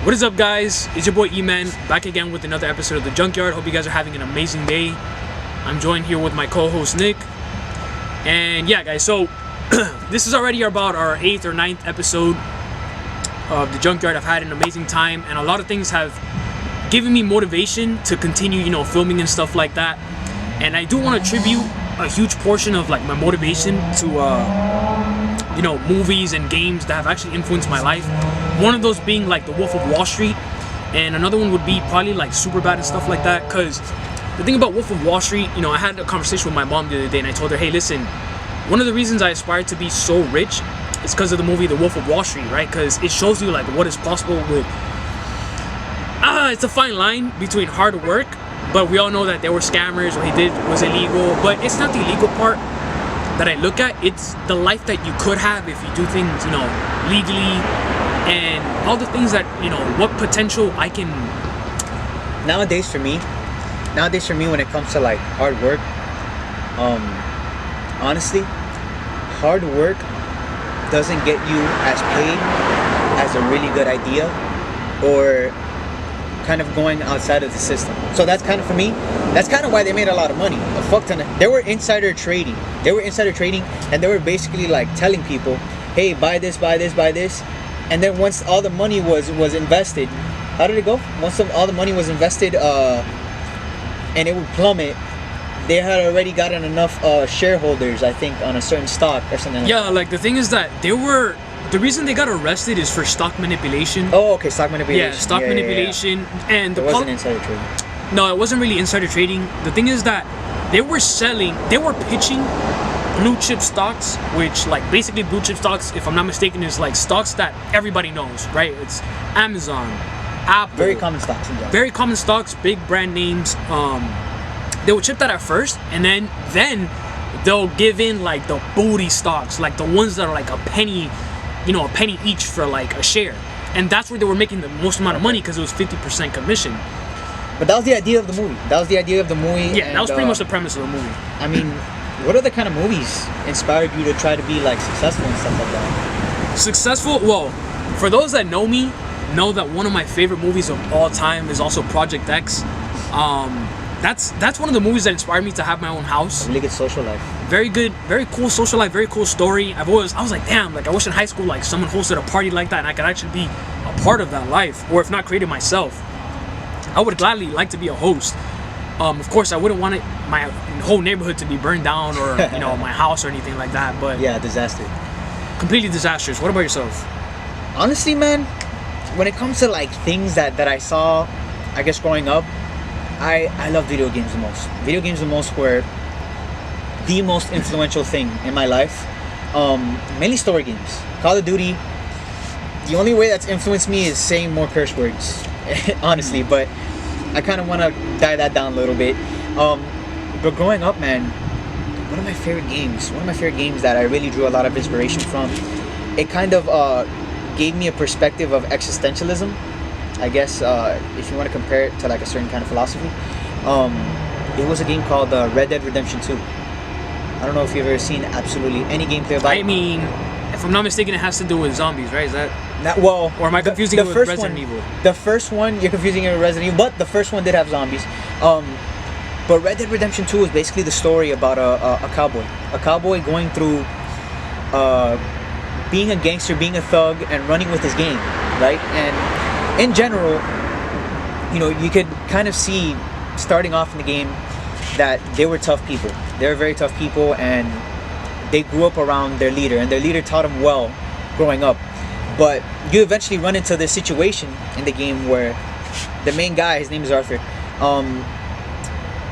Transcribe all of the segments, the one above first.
What is up, guys? It's your boy E-Man, back again with another episode of the Junkyard. Hope you guys are having an amazing day. I'm joined here with my co-host Nick. And yeah, guys, so this is already about our 8th or 9th episode of the Junkyard. I've had an amazing time, and a lot of things have given me motivation to continue, filming and stuff like that. And I do want to attribute a huge portion of like my motivation to movies and games that have actually influenced my life. One of those being like The Wolf of Wall Street, and another one would be probably like Superbad and stuff like that. Because the thing about Wolf of Wall Street, I had a conversation with my mom the other day, and I told her, hey, listen, one of the reasons I aspire to be so rich is because of the movie The Wolf of Wall Street, right? Because it shows you like what is possible with it's a fine line between hard work, but we all know that there were scammers. What he did was illegal, but it's not the illegal part that I look at. It's the life that you could have if you do things, legally, and all the things that, what potential I can. Nowadays for me, when it comes to like hard work, honestly, hard work doesn't get you as paid as a really good idea or kind of going outside of the system. So that's kind of, for me, that's kind of why they made a lot of money. A fuck ton of, they were insider trading, and they were basically like telling people, hey, buy this, and then once all the money was invested, how did it go? Once all the money was invested, and it would plummet, they had already gotten enough shareholders, I think, on a certain stock or something like that. Yeah, like the thing is that the reason they got arrested is for stock manipulation. Oh, okay, stock manipulation. Yeah, stock manipulation. Yeah. And it wasn't insider trading. No, it wasn't really insider trading. The thing is that they were pitching blue chip stocks, which like basically blue chip stocks, if I'm not mistaken, is like stocks that everybody knows, right? It's Amazon, Apple. Very common stocks in general. Very common stocks, big brand names. They will chip that at first, and then they'll give in like the booty stocks, like the ones that are like a penny each for like a share. And that's where they were making the most amount of money, because it was 50% commission. But that was the idea of the movie. Yeah, and that was pretty much the premise of the movie. I mean, what other kind of movies inspired you to try to be like successful and stuff like that? Successful? Well, for those that know me, know that one of my favorite movies of all time is also Project X. That's one of the movies that inspired me to have my own house. A really good social life. Very good, very cool social life, very cool story. I was like, damn, like I wish in high school like someone hosted a party like that and I could actually be a part of that life, or if not create it myself. I would gladly like to be a host. Of course, I wouldn't want my whole neighborhood to be burned down, or my house or anything like that. But yeah, disaster. Completely disastrous. What about yourself? Honestly, man, when it comes to like things that I saw, I guess growing up, I love video games the most. Video games the most were the most influential thing in my life. Mainly story games. Call of Duty. The only way that's influenced me is saying more curse words, honestly. But I kind of want to dial that down a little bit. But growing up, man, one of my favorite games that I really drew a lot of inspiration from, it kind of gave me a perspective of existentialism, I guess, if you want to compare it to like a certain kind of philosophy. It was a game called Red Dead Redemption 2. I don't know if you've ever seen absolutely any gameplay about it. I mean, if I'm not mistaken, it has to do with zombies, right? Is that? Well, or am I confusing it with Resident Evil? The first one, you're confusing it with Resident Evil, but the first one did have zombies. But Red Dead Redemption 2 is basically the story about a cowboy. A cowboy going through being a gangster, being a thug, and running with his gang, right? And in general, you could kind of see, starting off in the game, that they were tough people. They were very tough people, and they grew up around their leader, and their leader taught them well growing up. But you eventually run into this situation in the game where the main guy, his name is Arthur,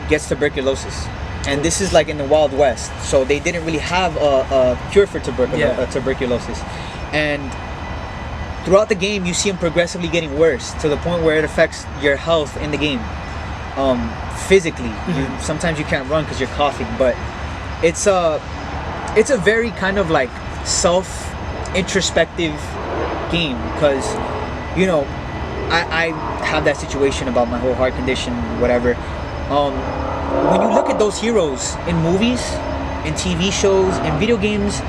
gets tuberculosis. And this is like in the Wild West, so they didn't really have a cure for tuberculosis. And throughout the game, you see him progressively getting worse, to the point where it affects your health in the game. Physically, sometimes you can't run because you're coughing, but it's a very kind of like self-introspective game, because I have that situation about my whole heart condition, whatever. When you look at those heroes in movies, in TV shows, in video games,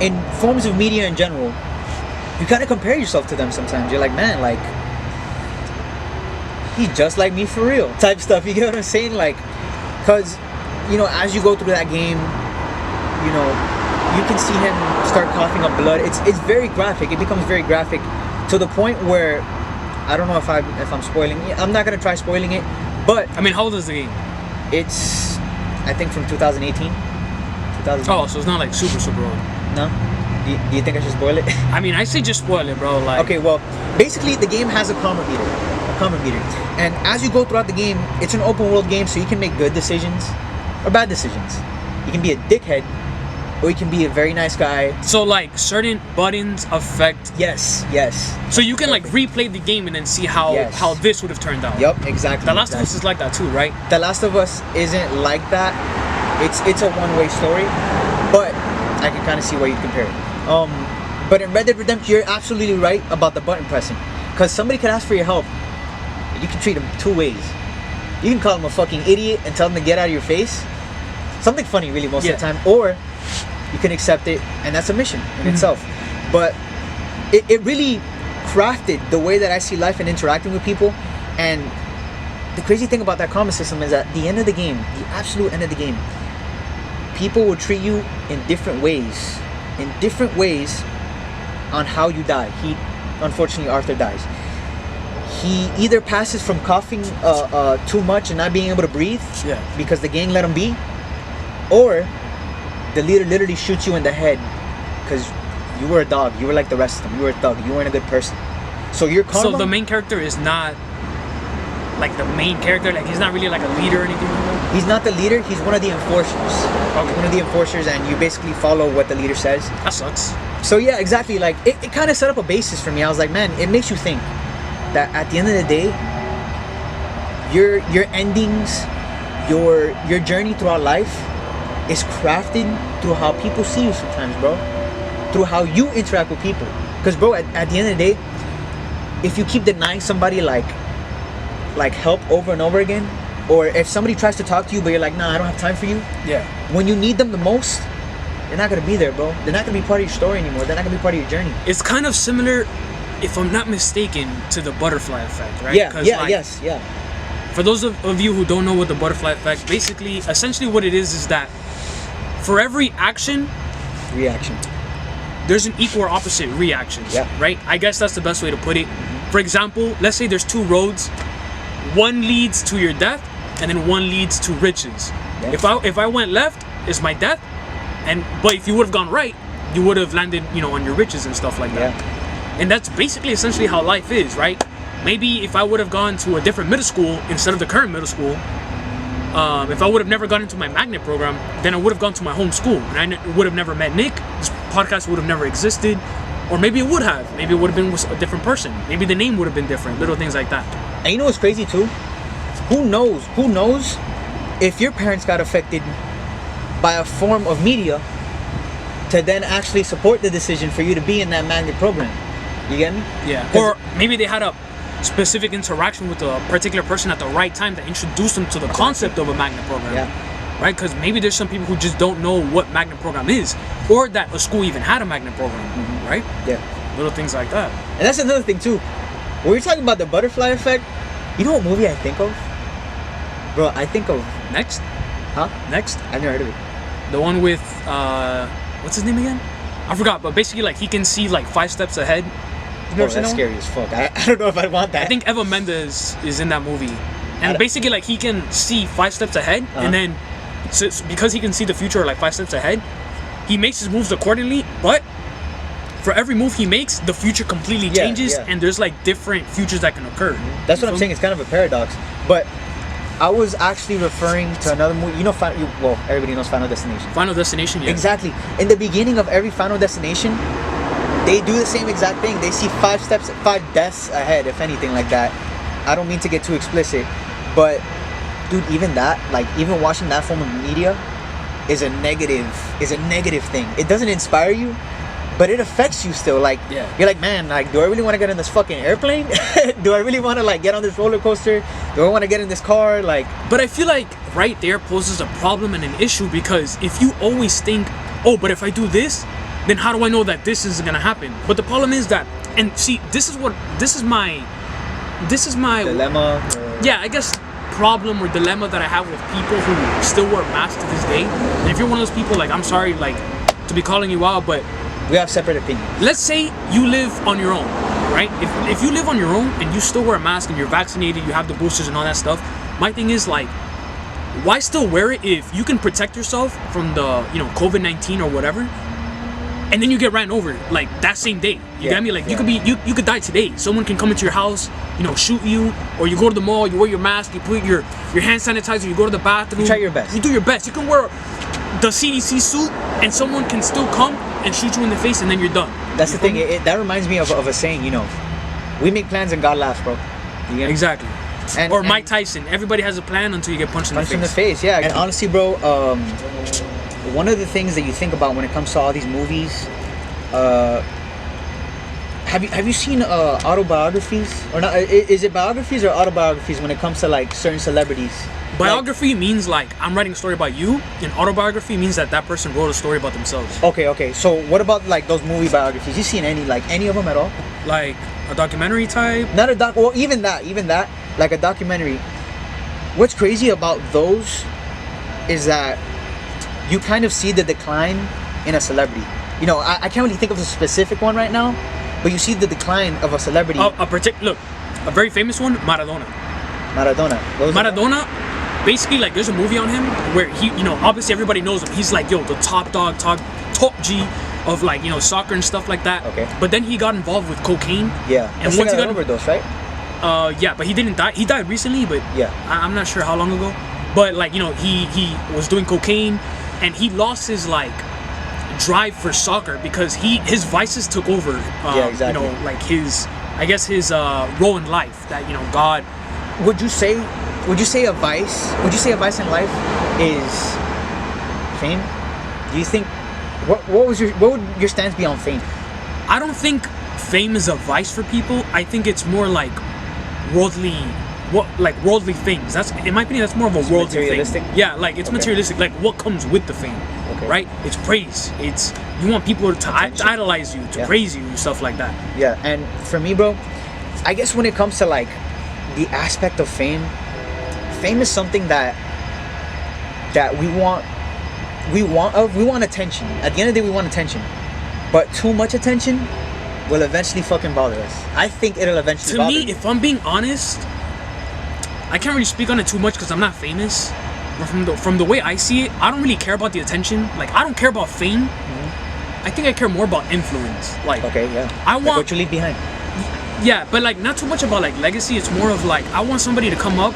in forms of media in general, you kind of compare yourself to them sometimes. You're like, man, like, he's just like me for real type stuff. You get what I'm saying? Like, cause you know, as you go through that game, you know, you can see him start coughing up blood. It's very graphic. It becomes very graphic to the point where I don't know if I'm spoiling it. I'm not gonna try spoiling it, but I mean, how old is the game? it's I think from 2018. Oh, so it's not like super old. No? Do you think I should spoil it? I mean, I say just spoil it, bro. Like, Okay, well, basically the game has a karma meter. And as you go throughout the game, it's an open world game, so you can make good decisions or bad decisions. You can be a dickhead, or you can be a very nice guy. so like certain buttons affect. Yes. So you can like replay the game and then see how Yes. how this would have turned out. Yup, exactly. The Last of Us is like that too, right? The Last of Us isn't like that. It's a one-way story, but I can kind of see why you'd compare it. But in Red Dead Redemption, you're absolutely right about the button pressing, because somebody could ask for your help. You can treat them two ways. You can call them a fucking idiot and tell them to get out of your face. Something funny, really, most of the time. Or you can accept it, and that's a mission in itself. But it really crafted the way that I see life and interacting with people. And the crazy thing about that karma system is at the end of the game, the absolute end of the game, people will treat you in different ways. On how you die. Unfortunately, Arthur dies. He either passes from coughing too much and not being able to breathe, because the gang let him be, or the leader literally shoots you in the head because you were a dog. You were like the rest of them. You were a thug. You weren't a good person. So your karma. So the main character is not like the main character. Like, he's not really like a leader or anything like that. He's not the leader. He's one of the enforcers. Okay. He's one of the enforcers, and you basically follow what the leader says. That sucks. So yeah, exactly. Like it kind of set up a basis for me. I was like, man, it makes you think that at the end of the day, your endings, your journey throughout life is crafted through how people see you sometimes, bro. Through how you interact with people. Because, bro, at the end of the day, if you keep denying somebody like help over and over again, or if somebody tries to talk to you but you're like, nah, I don't have time for you. Yeah. When you need them the most, they're not gonna be there, bro. They're not gonna be part of your story anymore. They're not gonna be part of your journey. It's kind of similar, if I'm not mistaken, to the butterfly effect, right? Yeah. 'Cause, like, Yes. For those of you who don't know what the butterfly effect, basically, essentially what it is that for every action, Reaction. there's an equal or opposite reaction. Yeah. Right? I guess that's the best way to put it. For example, let's say there's two roads. One leads to your death, and then one leads to riches. Yeah. If I went left, it's my death, but if you would have gone right, you would have landed, on your riches and stuff like that. Yeah. And that's basically essentially how life is, right? Maybe if I would have gone to a different middle school instead of the current middle school, if I would have never gone into my magnet program, then I would have gone to my home school, and I would have never met Nick. This podcast would have never existed, or maybe it would have. Maybe it would have been with a different person. Maybe the name would have been different. Little things like that. And you know what's crazy too? Who knows if your parents got affected by a form of media to then actually support the decision for you to be in that magnet program. You get me? Yeah. Or maybe they had a specific interaction with a particular person at the right time that introduced them to the concept of a magnet program. Yeah. Right? Because maybe there's some people who just don't know what magnet program is, or that a school even had a magnet program. Right? Yeah. Little things like that. And that's another thing too. When we're talking about the butterfly effect, you know what movie I think of? Bro, I think of... Next? Huh? Next? I've never heard of it. The one with, what's his name again? I forgot, but basically, like, he can see, like, 5 steps ahead. Oh, that's scary as fuck. I don't know if I want that. I think Eva Mendes is in that movie. And basically, like, he can see 5 steps ahead, and then, because he can see the future, like, 5 steps ahead, he makes his moves accordingly, but for every move he makes, the future completely changes, and there's, like, different futures that can occur. That's what I'm saying. It's kind of a paradox. But I was actually referring to another movie. You know, everybody knows Final Destination. Final Destination, yeah. Exactly. In the beginning of every Final Destination, they do the same exact thing. They see 5 deaths ahead, if anything like that. I don't mean to get too explicit, but dude, even that, like, even watching that form of media is a negative thing. It doesn't inspire you, but it affects you still. Like, you're like, man, like, do I really want to get in this fucking airplane? Do I really want to, like, get on this roller coaster? Do I want to get in this car? Like, but I feel like right there poses a problem and an issue, because if you always think, oh, but if I do this, then how do I know that this is gonna happen? But the problem is that, and see, this is my dilemma. yeah, I guess problem or dilemma that I have with people who still wear masks to this day. And if you're one of those people, like, I'm sorry, like, to be calling you out, but We have separate opinions. let's say you live on your own, right? If you live on your own and you still wear a mask and you're vaccinated, you have the boosters and all that stuff, my thing is, like, why still wear it if you can protect yourself from the, you know, COVID-19 or whatever, and then you get ran over like that same day? You get me? Like, you could be you could die today. Someone can come into your house, you know, shoot you, or you go to the mall, you wear your mask, you put your hand sanitizer, you go to the bathroom. You try your best. You do your best. You can wear the CDC suit, and someone can still come and shoot you in the face, and then you're done. That's the thing. That reminds me of a saying. You know, we make plans and God laughs, bro. You get me? Exactly. And, Or and Mike Tyson. Everybody has a plan until you get punched in the face. in the face, yeah. And honestly, bro, one of the things that you think about when it comes to all these movies, have you seen autobiographies or not? Is it biographies or autobiographies when it comes to like certain celebrities? Biography means like I'm writing a story about you, and autobiography means that that person wrote a story about themselves. Okay. So what about like those movie biographies? You seen any of them at all? Like a documentary type. Not a doc. Well, even that, like a documentary. What's crazy about those is that you kind of see the decline in a celebrity. You know, I can't really think of a specific one right now, but you see the decline of a celebrity. Look, a very famous one, Maradona. Maradona, basically, like, there's a movie on him where he, you know, obviously everybody knows him. He's like, yo, the top dog, top G of, like, you know, soccer and stuff like that. Okay. But then he got involved with cocaine. Yeah. And once he got overdose, right? Yeah, but he didn't die. He died recently, but yeah, I'm not sure how long ago. But like, you know, he was doing cocaine, and he lost his like drive for soccer because his vices took over. Yeah, exactly. You know, like his role in life that, you know, God. Would you say a vice? Would you say a vice in life is fame? Do you think what would your stance be on fame? I don't think fame is a vice for people. I think it's more like worldly things. That's, in my opinion, that's more of a worldly materialistic thing. Yeah, like it's materialistic. Like what comes with the fame, right? It's praise. It's you want people to idolize you, to praise you, and stuff like that. Yeah, and for me, bro, I guess when it comes to like the aspect of fame is something that we want attention. At the end of the day, we want attention, but too much attention will eventually fucking bother us. I think it'll eventually bother me. If I'm being honest, I can't really speak on it too much because I'm not famous. But from the way I see it, I don't really care about the attention. Like, I don't care about fame. I think I care more about influence. Like, I want what you leave behind. Yeah, but like not too much about like legacy. It's more of like I want somebody to come up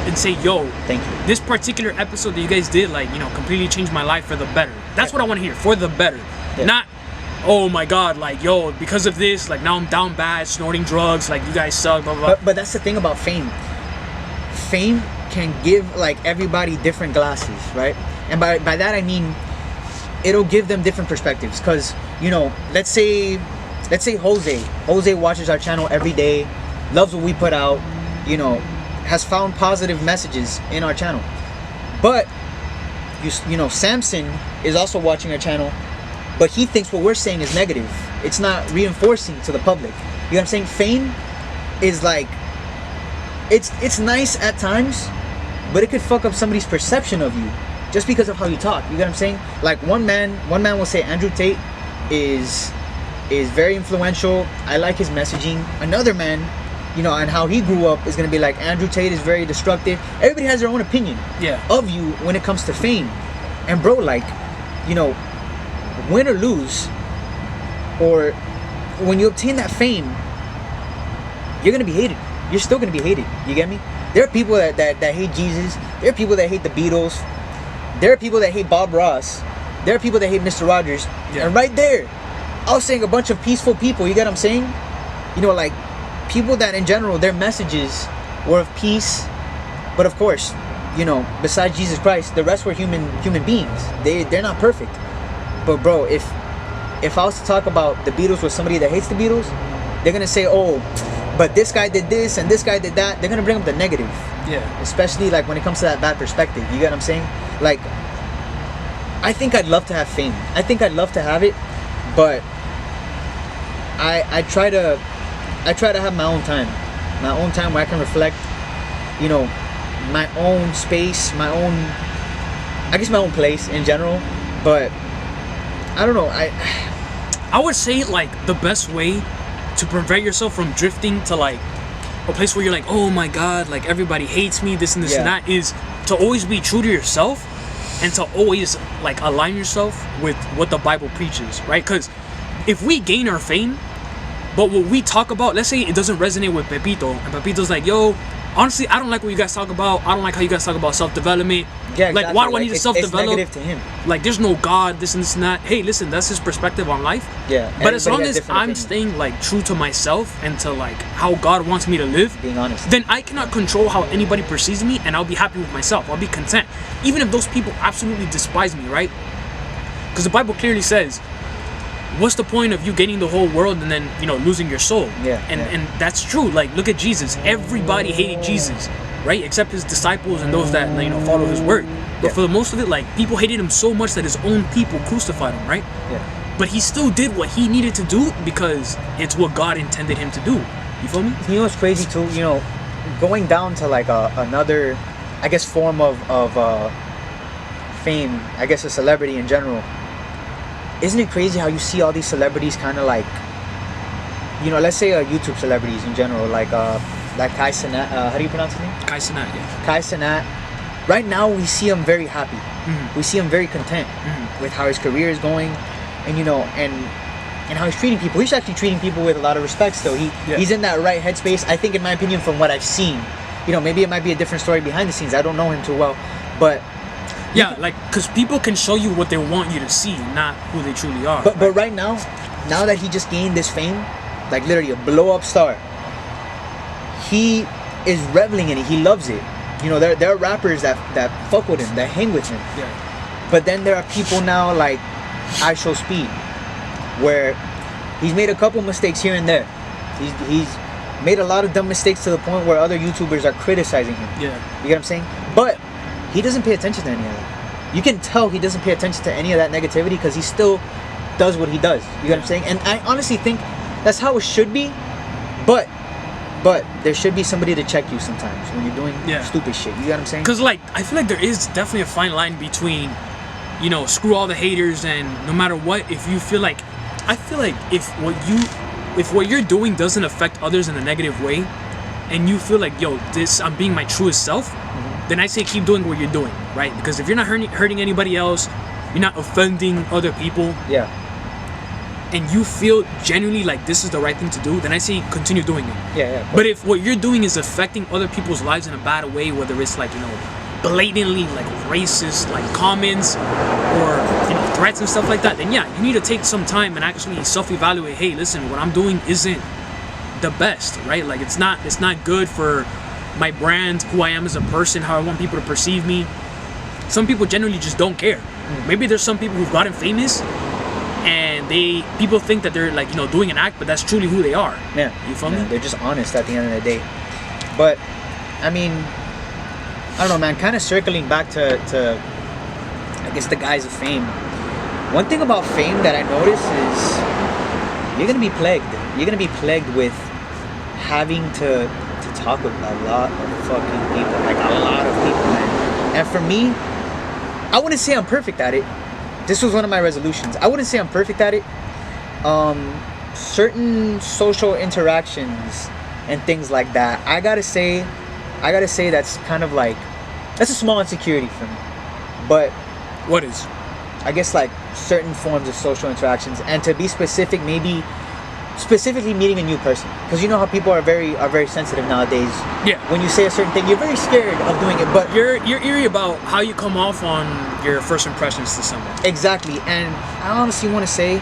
and say, yo, thank you. This particular episode that you guys did, like, you know, completely changed my life for the better. That's what I want to hear, for the better. Not, oh my God, like, yo, because of this, like, now I'm down bad, snorting drugs, like, you guys suck, blah, blah, blah. But that's the thing about fame. Fame can give, like, everybody different glasses, right? And by that, I mean, it'll give them different perspectives. Because, you know, let's say Jose watches our channel every day, loves what we put out, you know, has found positive messages in our channel. But, you know, Samson is also watching our channel, but he thinks what we're saying is negative. It's not reinforcing to the public. You know what I'm saying? Fame is like, it's nice at times, but it could fuck up somebody's perception of you just because of how you talk. You get what I'm saying? Like one man will say Andrew Tate is very influential. I like his messaging. Another man, you know, and how he grew up is gonna be like Andrew Tate is very destructive. Everybody has their own opinion of you when it comes to fame. And bro, like, you know, win or lose, or when you obtain that fame, you're gonna be hated. You're still gonna be hated. You get me? There are people that hate Jesus. There are people that hate the Beatles. There are people that hate Bob Ross. There are people that hate Mr. Rogers. And right there, I was saying a bunch of peaceful people. You get what I'm saying? You know, like people that in general their messages were of peace, but of course, you know, besides Jesus Christ, the rest were human beings. They're not perfect. But bro, if I was to talk about the Beatles with somebody that hates the Beatles, they're gonna say, oh, but this guy did this and this guy did that. They're gonna bring up the negative. Yeah. Especially like when it comes to that bad perspective. You get what I'm saying? Like, I think I'd love to have fame. I think I'd love to have it, but I try to have my own time where I can reflect you know, my own space, my own, I guess my own place in general. But I don't know. I would say like the best way to prevent yourself from drifting to like a place where you're like, oh my god, like everybody hates me, this and this and that, is to always be true to yourself and to always like align yourself with what the Bible preaches, right? Because if we gain our fame, but what we talk about, let's say it doesn't resonate with Pepito, and Pepito's like, yo, honestly, I don't like what you guys talk about. I don't like how you guys talk about self-development. Yeah, exactly. Like, why do I need to self-develop? It's negative to him. Like, there's no God, this and this and that. Hey, listen, that's his perspective on life. Yeah. But as long has as different I'm opinions. staying like true to myself and to like how God wants me to live, Being honest. then I cannot control how anybody perceives me, and I'll be happy with myself. I'll be content, even if those people absolutely despise me, right? Because the Bible clearly says, what's the point of you gaining the whole world and then, you know, losing your soul? And that's true. Like, look at Jesus. Everybody hated Jesus, right? Except his disciples and those that, you know, follow his word. But for the most of it, like, people hated him so much that his own people crucified him, right? Yeah. But he still did what he needed to do because it's what God intended him to do. You feel me? You know what's crazy too? You know, going down to like another, I guess, form of fame. I guess a celebrity in general. Isn't it crazy how you see all these celebrities kind of like, you know, let's say YouTube celebrities in general, like Kai Cenat, how do you pronounce his name? Kai Cenat, yeah. Kai Cenat. Right now we see him very happy. Mm-hmm. We see him very content Mm-hmm. with how his career is going, and you know, and how he's treating people. He's actually treating people with a lot of respect still. He's in that right headspace, I think, in my opinion, from what I've seen. You know, maybe it might be a different story behind the scenes. I don't know him too well, but yeah, like, because people can show you what they want you to see, not who they truly are. But right now that he just gained this fame, like literally a blow up star, he is reveling in it. He loves it. You know, there are rappers that fuck with him, that hang with him. Yeah. But then there are people now like I Show Speed, where he's made a couple mistakes here and there. He's made a lot of dumb mistakes to the point where other YouTubers are criticizing him. Yeah. You get what I'm saying? But he doesn't pay attention to any of that. You can tell he doesn't pay attention to any of that negativity because he still does what he does. You get what I'm saying? And I honestly think that's how it should be. But there should be somebody to check you sometimes when you're doing stupid shit. You get what I'm saying? Because, like, I feel like there is definitely a fine line between, you know, screw all the haters, and no matter what, if you feel like, I feel like if what you're doing doesn't affect others in a negative way, and you feel like, yo, I'm being my truest self, then I say keep doing what you're doing, right? Because if you're not hurting anybody else, you're not offending other people, and you feel genuinely like this is the right thing to do, then I say continue doing it. But if what you're doing is affecting other people's lives in a bad way, whether it's like, you know, blatantly like racist like comments or, you know, threats and stuff like that, then yeah, you need to take some time and actually self-evaluate. Hey, listen, what I'm doing isn't the best, right? Like it's not good for my brand, who I am as a person, how I want people to perceive me. Some people generally just don't care. Maybe there's some people who've gotten famous and people think that they're like, you know, doing an act, but that's truly who they are. Yeah. You feel me? They're just honest at the end of the day. But I mean, I don't know, man, kind of circling back to I guess the guise of fame. One thing about fame that I notice is you're gonna be plagued. You're gonna be plagued with having to talk with a lot of fucking people, like a lot of people, man. And for me, I wouldn't say I'm perfect at it. This was one of my resolutions. I wouldn't say I'm perfect at it. Certain social interactions and things like that, I gotta say that's kind of like, that's a small insecurity for me. But What is? I guess like certain forms of social interactions, and to be specific, maybe specifically meeting a new person, because you know how people are very sensitive nowadays. Yeah. When you say a certain thing, you're very scared of doing it, but You're eerie about how you come off on your first impressions to someone. exactly. And I honestly want to say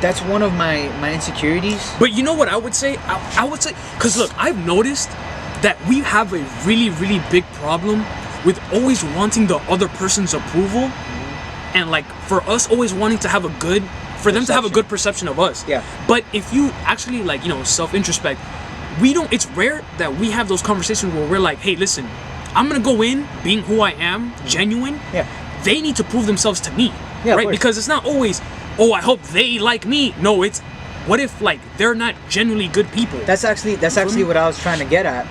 that's one of my insecurities. But you know what I would say? I would say, because look, I've noticed that we have a really, really big problem with always wanting the other person's approval, and like for us always wanting to have for them to have a good perception of us. Yeah. But if you actually, like, you know, self-introspect, it's rare that we have those conversations where we're like, hey, listen, I'm gonna go in being who I am, genuine. Yeah. They need to prove themselves to me, Yeah, of right? course. Because it's not always, oh, I hope they like me. No, it's, what if like they're not genuinely good people? That's actually what I was trying to get at.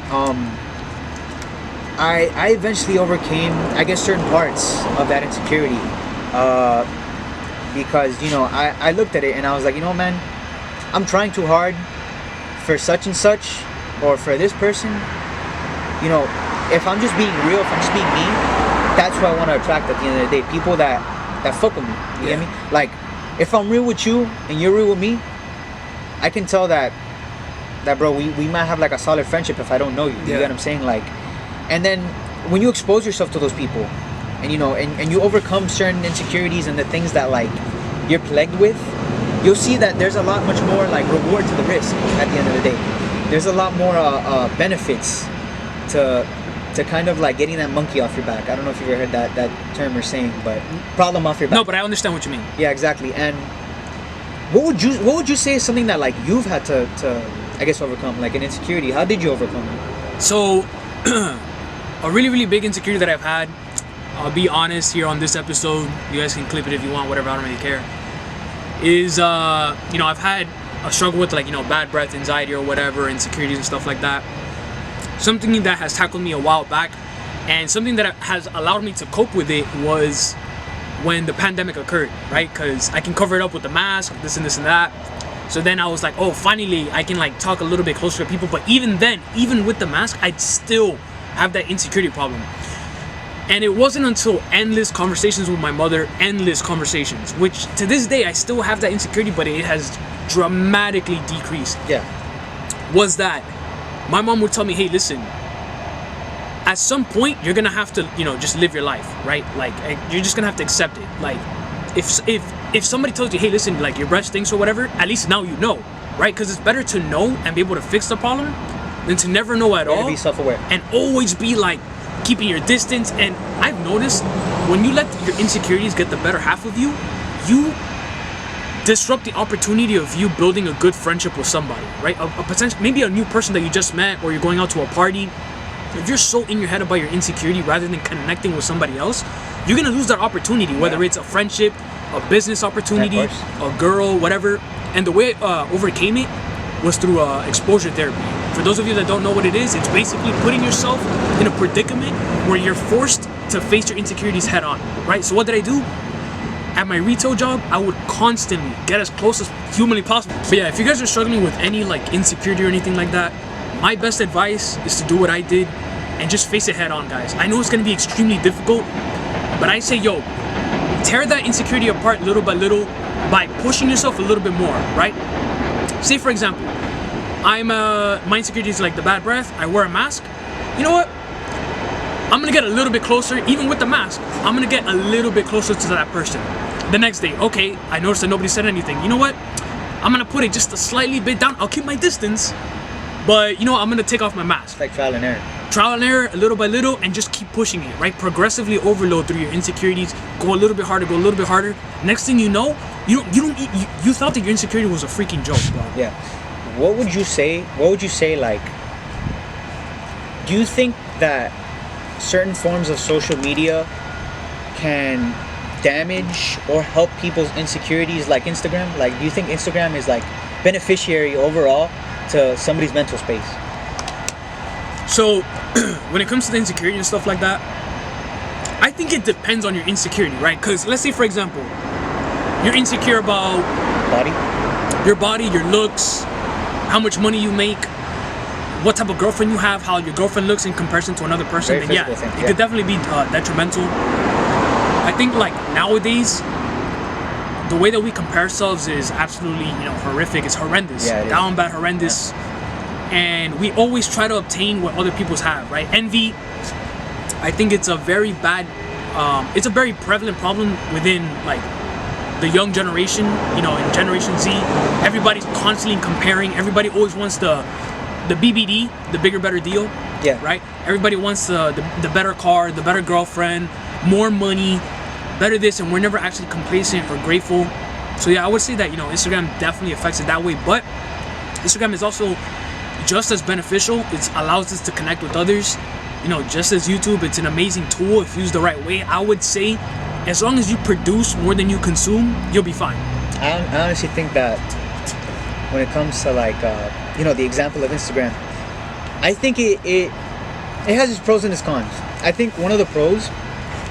I eventually overcame, I guess, certain parts of that insecurity. Because, I looked at it and I was like, man, I'm trying too hard for such and such, or for this person. If I'm just being real, if I'm just being me, that's who I want to attract at the end of the day. People that fuck with me. You get me? Like, if I'm real with you and you're real with me, I can tell that bro, we might have like a solid friendship if I don't know you. You get what I'm saying? Like, and then when you expose yourself to those people, and and you overcome certain insecurities and the things that like you're plagued with, you'll see that there's a lot much more like reward to the risk at the end of the day. There's a lot more benefits to kind of like getting that monkey off your back. I don't know if you've ever heard that term or saying, but problem off your back. No, but I understand what you mean. Yeah, exactly. And what would you say is something that like you've had to I guess overcome, like an insecurity? How did you overcome it? So a really, really big insecurity that I've had, I'll be honest here on this episode, you guys can clip it if you want, whatever, I don't really care, is I've had a struggle with like bad breath, anxiety or whatever, insecurities and stuff like that. Something that has tackled me a while back, and something that has allowed me to cope with it was when the pandemic occurred, right? Because I can cover it up with the mask, this and that. So then I was like, oh, finally I can like talk a little bit closer to people. But even then, even with the mask, I'd still have that insecurity problem. And it wasn't until endless conversations with my mother, endless conversations, which to this day I still have that insecurity, but it has dramatically decreased. Yeah. Was that my mom would tell me, hey, listen, at some point you're gonna have to, just live your life, right? Like, you're just gonna have to accept it. Like, if somebody tells you, hey, listen, like your breath stinks or whatever, at least now you know, right? Because it's better to know and be able to fix the problem than to never know at all. Be self-aware and always be like keeping your distance. And I've noticed when you let your insecurities get the better half of you, you disrupt the opportunity of you building a good friendship with somebody, right? A potential, maybe a new person that you just met, or you're going out to a party. If you're so in your head about your insecurity rather than connecting with somebody else, you're gonna lose that opportunity, whether it's a friendship, a business opportunity, a girl, whatever. And the way I overcame it was through exposure therapy. For those of you that don't know what it is, it's basically putting yourself in a predicament where you're forced to face your insecurities head on, right? So what did I do? At my retail job, I would constantly get as close as humanly possible. But yeah, if you guys are struggling with any like insecurity or anything like that, my best advice is to do what I did and just face it head on, guys. I know it's gonna be extremely difficult, but I say, yo, tear that insecurity apart little by little by pushing yourself a little bit more, right? Say for example, my insecurity is like the bad breath, I wear a mask. You know what? I'm gonna get a little bit closer, even with the mask, I'm gonna get a little bit closer to that person. The next day, okay, I noticed that nobody said anything. You know what? I'm gonna put it just a slightly bit down. I'll keep my distance, but I'm gonna take off my mask. Like trial and error. Trial and error, little by little, and just keep pushing it, right? Progressively overload through your insecurities. Go a little bit harder, go a little bit harder. Next thing you know, you thought that your insecurity was a freaking joke, bro. Yeah. What would you say, like, do you think that certain forms of social media can damage or help people's insecurities, like Instagram? Like, do you think Instagram is like beneficiary overall to somebody's mental space? So when it comes to the insecurity and stuff like that, I think it depends on your insecurity, right? Because let's say, for example, you're insecure about your body, your looks, how much money you make, what type of girlfriend you have, how your girlfriend looks in comparison to another person. Very then physical thing, it could definitely be detrimental. I think like nowadays, the way that we compare ourselves is absolutely horrific. It's horrendous. Yeah, Down bad, horrendous. Yeah. And we always try to obtain what other people's have, right? Envy, I think it's a very bad, it's a very prevalent problem within like the young generation, in Generation Z. Everybody's constantly comparing. Everybody always wants the BBD, the bigger, better deal. Yeah. Right? Everybody wants the better car, the better girlfriend, more money, better this, and we're never actually complacent or grateful. So yeah, I would say that, Instagram definitely affects it that way, but Instagram is also just as beneficial. It allows us to connect with others. Just as YouTube, it's an amazing tool if used the right way. I would say as long as you produce more than you consume, you'll be fine. I honestly think that when it comes to like, the example of Instagram, I think it it has its pros and its cons. I think one of the pros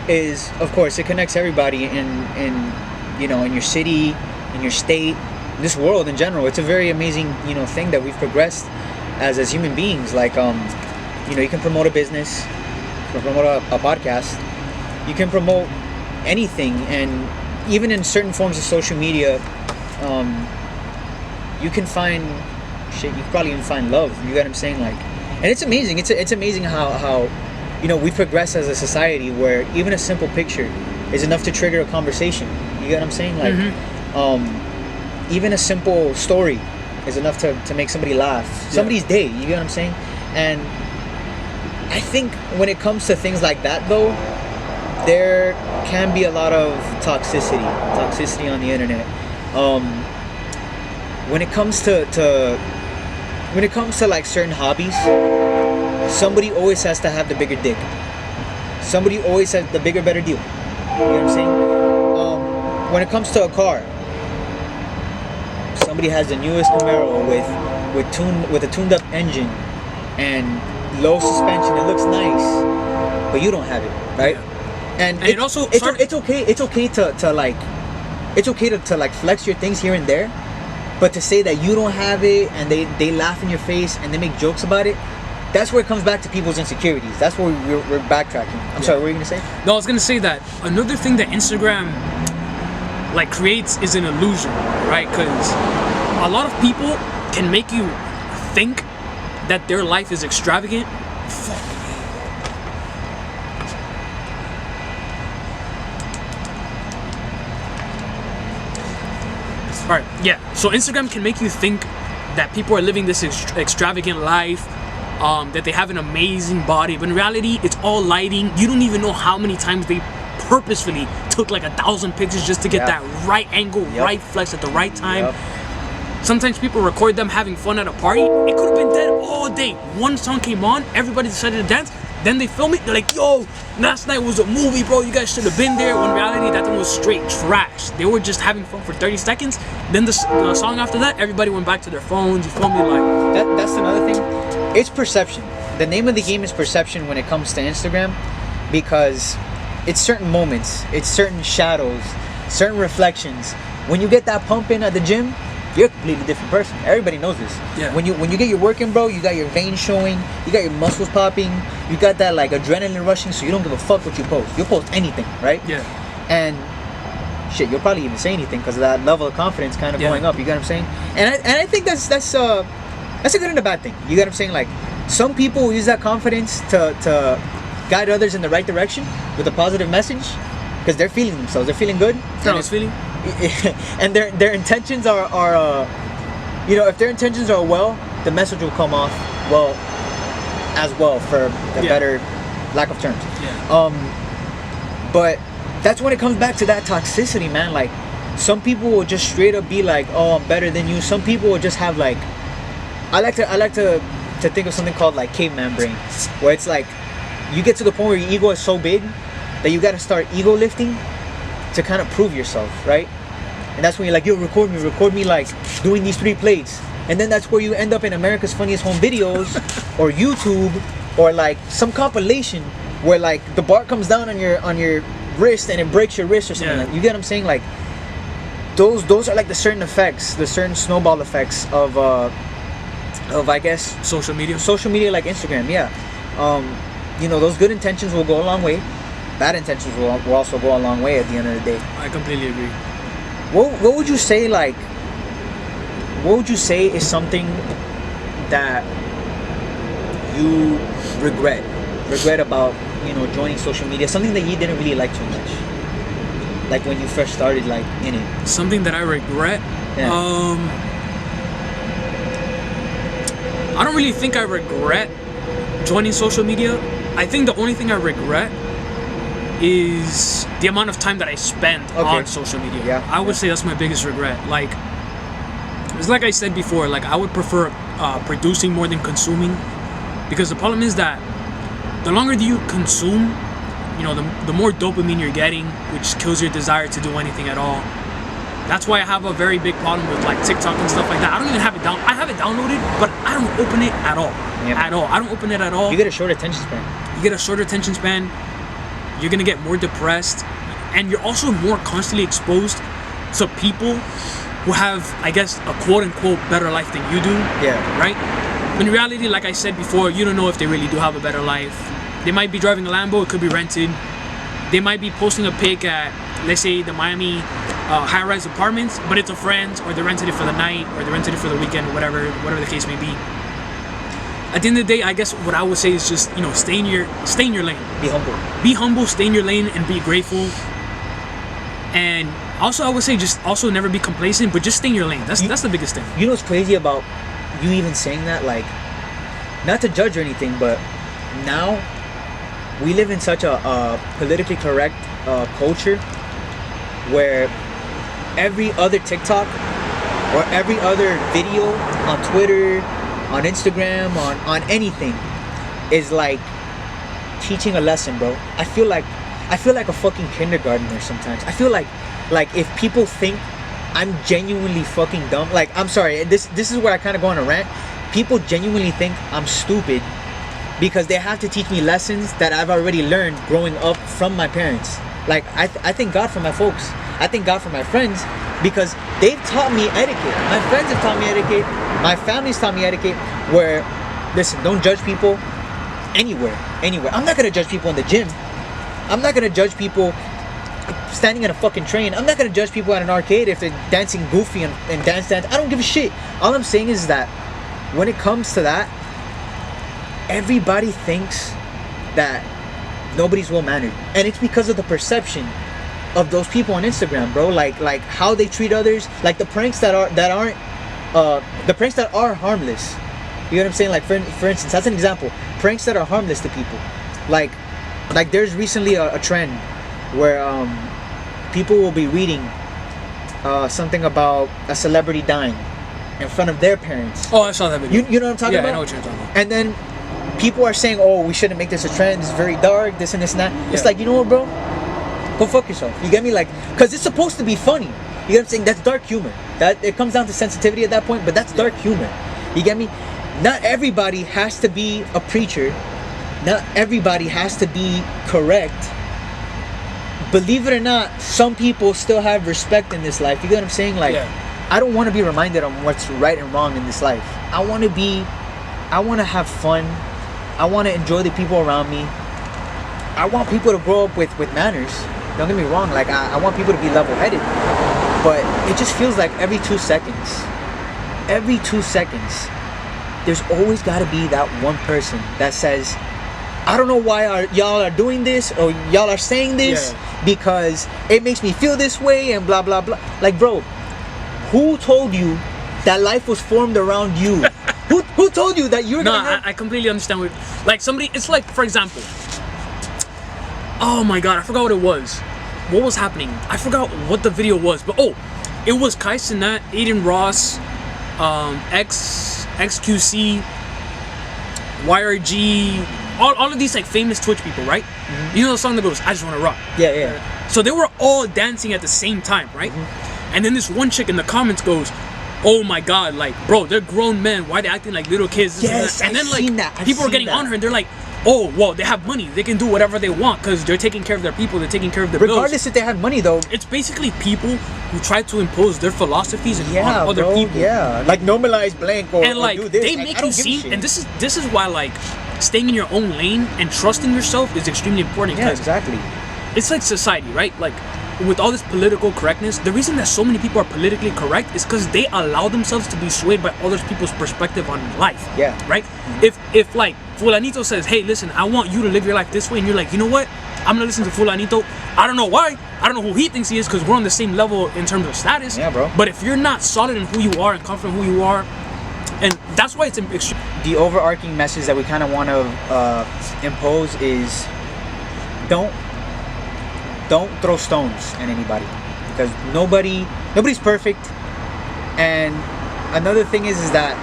is, of course, it connects everybody in you know, in your city, in your state, in this world in general. It's a very amazing, you know, thing that we've progressed as human beings. Like, you know, you can promote a business, you can promote a podcast, you can promote anything, and even in certain forms of social media, you can find shit. You can probably even find love. You get what I'm saying? Like, and it's amazing. It's amazing how you know, we progress as a society where even a simple picture is enough to trigger a conversation. You get what I'm saying? Like, even a simple story is enough to make somebody laugh. Somebody's day. You get what I'm saying? And I think when it comes to things like that, though, there can be a lot of toxicity on the internet. When it comes to like certain hobbies, somebody always has to have the bigger dick. Somebody always has the bigger, better deal. You know what I'm saying? When it comes to a car, somebody has the newest Camaro with a tuned up engine and low suspension. It looks nice, but you don't have it, right? And it also it's okay to like flex your things here and there, but to say that you don't have it and they laugh in your face and they make jokes about it, that's where it comes back to people's insecurities. That's where we're backtracking. I'm sorry, what were you gonna say? No, I was gonna say that another thing that Instagram like creates is an illusion, right? Because a lot of people can make you think that their life is extravagant. Alright, yeah. So Instagram can make you think that people are living this extravagant life, that they have an amazing body, but in reality, it's all lighting. You don't even know how many times they purposefully took like 1,000 pictures just to get that right angle, right flex at the right time. Sometimes people record them having fun at a party. It could have been dead all day. One song came on, everybody decided to dance. Then they film it. They're like, "Yo, last night was a movie, bro. You guys should have been there." When in reality, that thing was straight trash. They were just having fun for 30 seconds. Then the song after that, everybody went back to their phones. You feel me? Like that's another thing. It's perception. The name of the game is perception when it comes to Instagram, because it's certain moments, it's certain shadows, certain reflections. When you get that pump in at the gym, you're a completely different person. Everybody knows this. Yeah. When you get your work in, bro, you got your veins showing, you got your muscles popping, you got that like adrenaline rushing, so you don't give a fuck what you post. You'll post anything, right? Yeah. And shit, you'll probably even say anything because of that level of confidence kind of going up. You get what I'm saying? And I think that's a good and a bad thing. You get what I'm saying? Like, some people will use that confidence to guide others in the right direction with a positive message because they're feeling themselves. They're feeling good. feeling. And their intentions are you know, if their intentions are well, the message will come off well as well, for a better lack of terms. But that's when it comes back to that toxicity, man. Like, some people will just straight up be like, "Oh, I'm better than you." Some people will just have like, I like to think of something called like caveman brain, where it's like you get to the point where your ego is so big that you got to start ego lifting to kind of prove yourself, right? And that's when you're like, "Yo, record me like doing these 3 plates." And then that's where you end up in America's Funniest Home Videos or YouTube, or like some compilation where like the bar comes down on your wrist and it breaks your wrist or something. Like, you get what I'm saying? Like, those are like the certain effects, the certain snowball effects of I guess Social media like Instagram. You know, those good intentions will go a long way. Bad intentions will also go a long way at the end of the day. I completely agree. What would you say, like, what would you say is something that you regret about, you know, joining social media? Something that you didn't really like too much, like when you first started, like, in it. Something that I regret? I don't really think I regret joining social media. I think the only thing I regret is the amount of time that I spend on social media. I would say that's my biggest regret. Like, it's like I said before, like, I would prefer producing more than consuming, because the problem is that the longer that you consume, you know, the more dopamine you're getting, which kills your desire to do anything at all. That's why I have a very big problem with like TikTok and stuff like that. I don't even have it down. I have it downloaded, but I don't open it at all. Yeah. At all. I don't open it at all. You get a short attention span. You get a shorter attention span. You're gonna get more depressed, and you're also more constantly exposed to people who have, I guess, a quote unquote better life than you do. Yeah. Right? In reality, like I said before, you don't know if they really do have a better life. They might be driving a Lambo, it could be rented. They might be posting a pic at, let's say, the Miami high-rise apartments, but it's a friend, or they rented it for the night, or they rented it for the weekend, or whatever the case may be. At the end of the day, I guess what I would say is just, you know, stay in your lane. Be humble. Be humble, stay in your lane, and be grateful. And also, I would say just also never be complacent, but just stay in your lane. That's the biggest thing. You know what's crazy about you even saying that? Like, not to judge or anything, but now we live in such a politically correct culture where every other TikTok or every other video on Twitter, on Instagram, on anything is like teaching a lesson, bro. I feel like a fucking kindergartner sometimes. I feel like if people think I'm genuinely fucking dumb, like, I'm sorry, this is where I kind of go on a rant. People genuinely think I'm stupid because they have to teach me lessons that I've already learned growing up from my parents. Like, I thank God for my folks. I thank God for my friends because they've taught me etiquette. My friends have taught me etiquette. My family's taught me etiquette where, listen, don't judge people anywhere. I'm not going to judge people in the gym. I'm not going to judge people standing in a fucking train. I'm not going to judge people at an arcade if they're dancing goofy and dance. I don't give a shit. All I'm saying is that when it comes to that, everybody thinks that nobody's well-mannered, and it's because of the perception of those people on Instagram, bro. Like how they treat others, like the pranks that aren't the pranks that are harmless. You know what I'm saying? Like for instance, that's an example. Pranks that are harmless to people. Like there's recently a trend where people will be reading something about a celebrity dying in front of their parents. Oh, I saw that video. You know what I'm talking about? Yeah, I know what you're talking about. And then people are saying, oh, we shouldn't make this a trend, it's very dark, this and this and that. Yeah. It's like, you know what, bro? Go fuck yourself. You get me? Like, because it's supposed to be funny. You get what I'm saying? That's dark humor. That it comes down to sensitivity at that point, but that's dark humor. You get me? Not everybody has to be a preacher. Not everybody has to be correct. Believe it or not, some people still have respect in this life. You get what I'm saying? Like, I don't want to be reminded on what's right and wrong in this life. I want to have fun. I want to enjoy the people around me. I want people to grow up with manners. Don't get me wrong. Like, I want people to be level-headed. But it just feels like every 2 seconds, there's always got to be that one person that says, I don't know why y'all are doing this or y'all are saying this because it makes me feel this way and blah, blah, blah. Like, bro, who told you that life was formed around you? Who told you that you're gonna have... I completely understand what, like, somebody, it's like, for example, oh my god, I forgot what it was. What was happening? I forgot what the video was, but it was Kai Cenat, Aiden Ross, XQC, YRG, all of these like famous Twitch people, right? Mm-hmm. You know the song that goes, I just wanna rock. Yeah. So they were all dancing at the same time, right? Mm-hmm. And then this one chick in the comments goes, oh my god, like, bro, they're grown men, why they acting like little kids? Yes, and then I've like seen that. people are getting on her and they're like, oh, well, they have money, they can do whatever they want because they're taking care of their people, they're taking care of their regardless bills. If they had money though. It's basically people who try to impose their philosophies on other people. Yeah, like normalize blank or like do this. They make you see, and this is why like staying in your own lane and trusting yourself is extremely important. Yeah, exactly. It's like society, right? Like with all this political correctness, the reason that so many people are politically correct is because they allow themselves to be swayed by other people's perspective on life. Yeah. Right? If like Fulanito says, hey, listen, I want you to live your life this way, and you're like, you know what? I'm gonna listen to Fulanito. I don't know why. I don't know who he thinks he is because we're on the same level in terms of status. Yeah, bro. But if you're not solid in who you are and confident in who you are, and that's why it's the overarching message that we kind of want to impose is don't throw stones at anybody because nobody's perfect. And another thing is that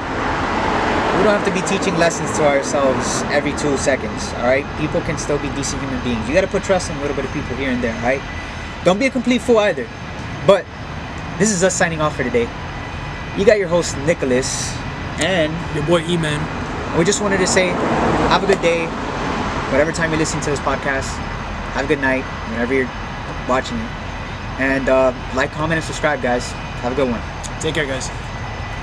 we don't have to be teaching lessons to ourselves every 2 seconds. All right, people can still be decent human beings. You got to put trust in a little bit of people here and there. All right, don't be a complete fool either. But this is us signing off for today. You got your host Nicholas and Your boy E-Man. we just wanted to say have a good day, whatever time you're listening to this podcast. Have a good night whenever you're watching it, and like, comment, and subscribe, guys. Have a good one. Take care, guys.